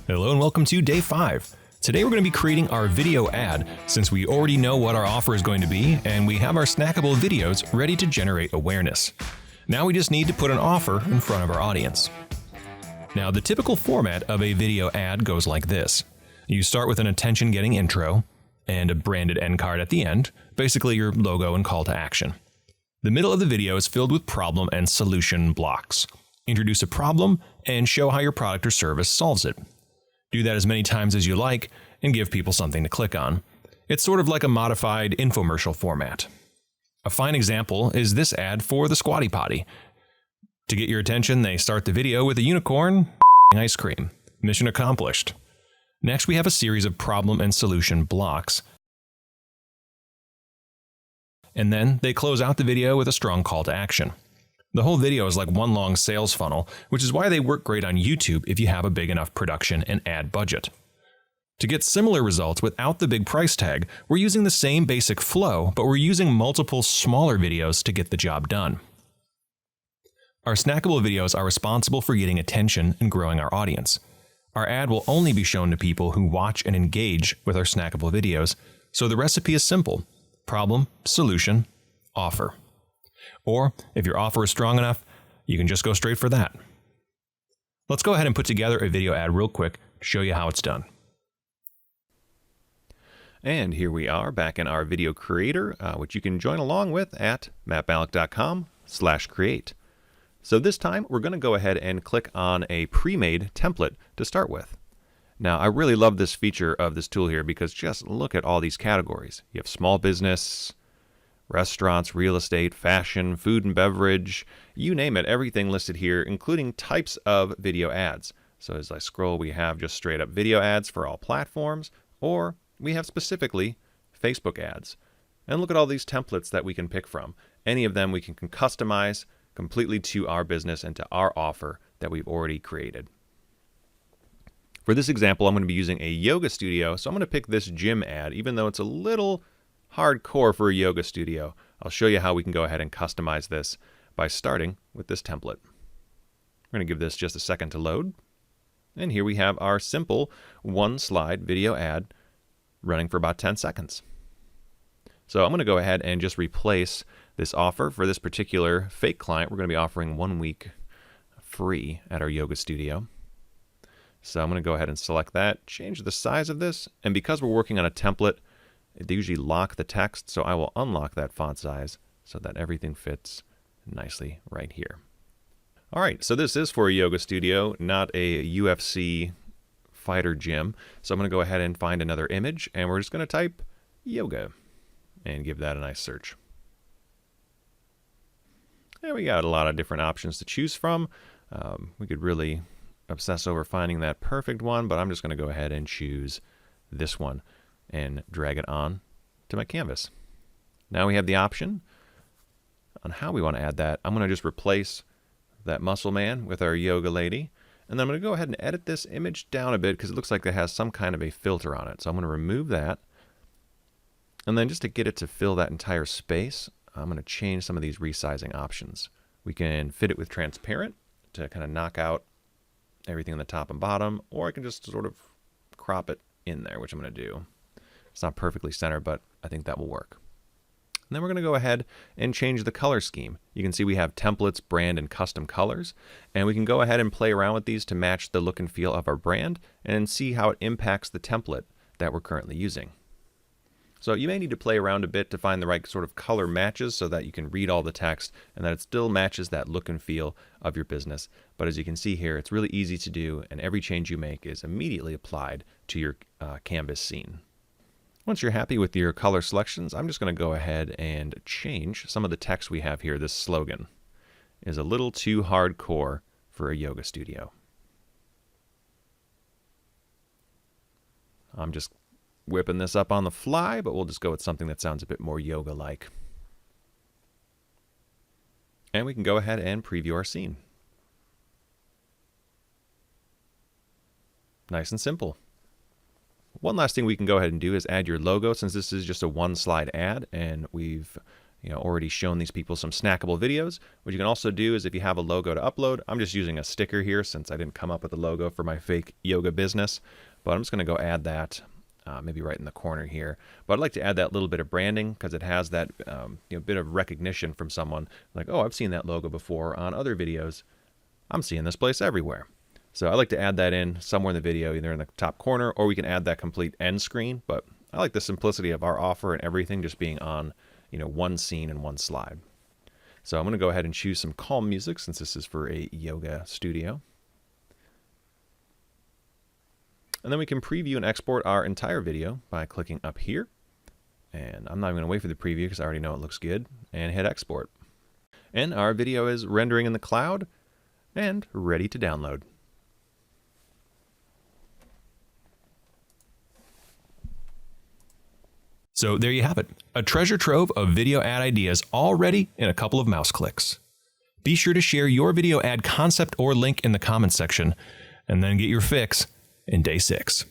Hello and welcome to day 5. Today we're going to be creating our video ad since we already know what our offer is going to be and we have our snackable videos ready to generate awareness. Now we just need to put an offer in front of our audience. Now the typical format of a video ad goes like this. You start with an attention-getting intro and a branded end card at the end, basically your logo and call to action. The middle of the video is filled with problem and solution blocks. Introduce a problem and show how your product or service solves it. Do that as many times as you like and give people something to click on. It's sort of like a modified infomercial format. A fine example is this ad for the Squatty Potty. To get your attention, they start the video with a unicorn ice cream. Mission accomplished. Next, we have a series of problem and solution blocks. And then they close out the video with a strong call to action. The whole video is like one long sales funnel, which is why they work great on YouTube if you have a big enough production and ad budget. To get similar results without the big price tag, we're using the same basic flow, but we're using multiple smaller videos to get the job done. Our snackable videos are responsible for getting attention and growing our audience. Our ad will only be shown to people who watch and engage with our snackable videos, so the recipe is simple: problem, solution, offer. Or, if your offer is strong enough, you can just go straight for that. Let's go ahead and put together a video ad real quick to show you how it's done. And here we are back in our video creator, which you can join along with at mattballoch.com/create. So this time, we're going to go ahead and click on a pre-made template to start with. Now, I really love this feature of this tool here because just look at all these categories. You have small business, restaurants, real estate, fashion, food and beverage, you name it, everything listed here, including types of video ads. So as I scroll, we have just straight up video ads for all platforms, or we have specifically Facebook ads. And look at all these templates that we can pick from. Any of them we can customize completely to our business and to our offer that we've already created. For this example, I'm going to be using a yoga studio, so I'm going to pick this gym ad, even though it's a little hardcore for a yoga studio. I'll show you how we can go ahead and customize this by starting with this template. We're going to give this just a second to load. And here we have our simple one-slide video ad running for about 10 seconds. So I'm going to go ahead and just replace this offer for this particular fake client. We're going to be offering 1 week free at our yoga studio. So I'm going to go ahead and select that, change the size of this, and because we're working on a template, they usually lock the text, so I will unlock that font size so that everything fits nicely right here. All right, so this is for a yoga studio, not a UFC fighter gym. So I'm going to go ahead and find another image, and we're just going to type yoga and give that a nice search. And we got a lot of different options to choose from. We could really obsess over finding that perfect one, but I'm just going to go ahead and choose this one and drag it on to my canvas. Now we have the option on how we want to add that. I'm going to just replace that muscle man with our yoga lady, and then I'm going to go ahead and edit this image down a bit because it looks like it has some kind of a filter on it. So I'm going to remove that, and then just to get it to fill that entire space, I'm going to change some of these resizing options. We can fit it with transparent to kind of knock out everything on the top and bottom, or I can just sort of crop it in there, which I'm going to do. It's not perfectly centered, but I think that will work. And then we're going to go ahead and change the color scheme. You can see we have templates, brand, and custom colors, and we can go ahead and play around with these to match the look and feel of our brand and see how it impacts the template that we're currently using. So you may need to play around a bit to find the right sort of color matches so that you can read all the text and that it still matches that look and feel of your business. But as you can see here, it's really easy to do, and every change you make is immediately applied to your canvas scene. Once you're happy with your color selections, I'm just going to go ahead and change some of the text we have here. This slogan is a little too hardcore for a yoga studio. I'm just whipping this up on the fly, but we'll just go with something that sounds a bit more yoga-like. And we can go ahead and preview our scene. Nice and simple. One last thing we can go ahead and do is add your logo, since this is just a one-slide ad and we've already shown these people some snackable videos. What you can also do is if you have a logo to upload, I'm just using a sticker here since I didn't come up with a logo for my fake yoga business, but I'm just going to go add that maybe right in the corner here. But I'd like to add that little bit of branding because it has that bit of recognition from someone like, oh, I've seen that logo before on other videos. I'm seeing this place everywhere. So I like to add that in somewhere in the video, either in the top corner, or we can add that complete end screen. But I like the simplicity of our offer and everything just being on one scene and one slide. So I'm going to go ahead and choose some calm music since this is for a yoga studio. And then we can preview and export our entire video by clicking up here. And I'm not even going to wait for the preview because I already know it looks good. And hit export. And our video is rendering in the cloud and ready to download. So there you have it, a treasure trove of video ad ideas all ready in a couple of mouse clicks. Be sure to share your video ad concept or link in the comments section, and then get your fix in day 6.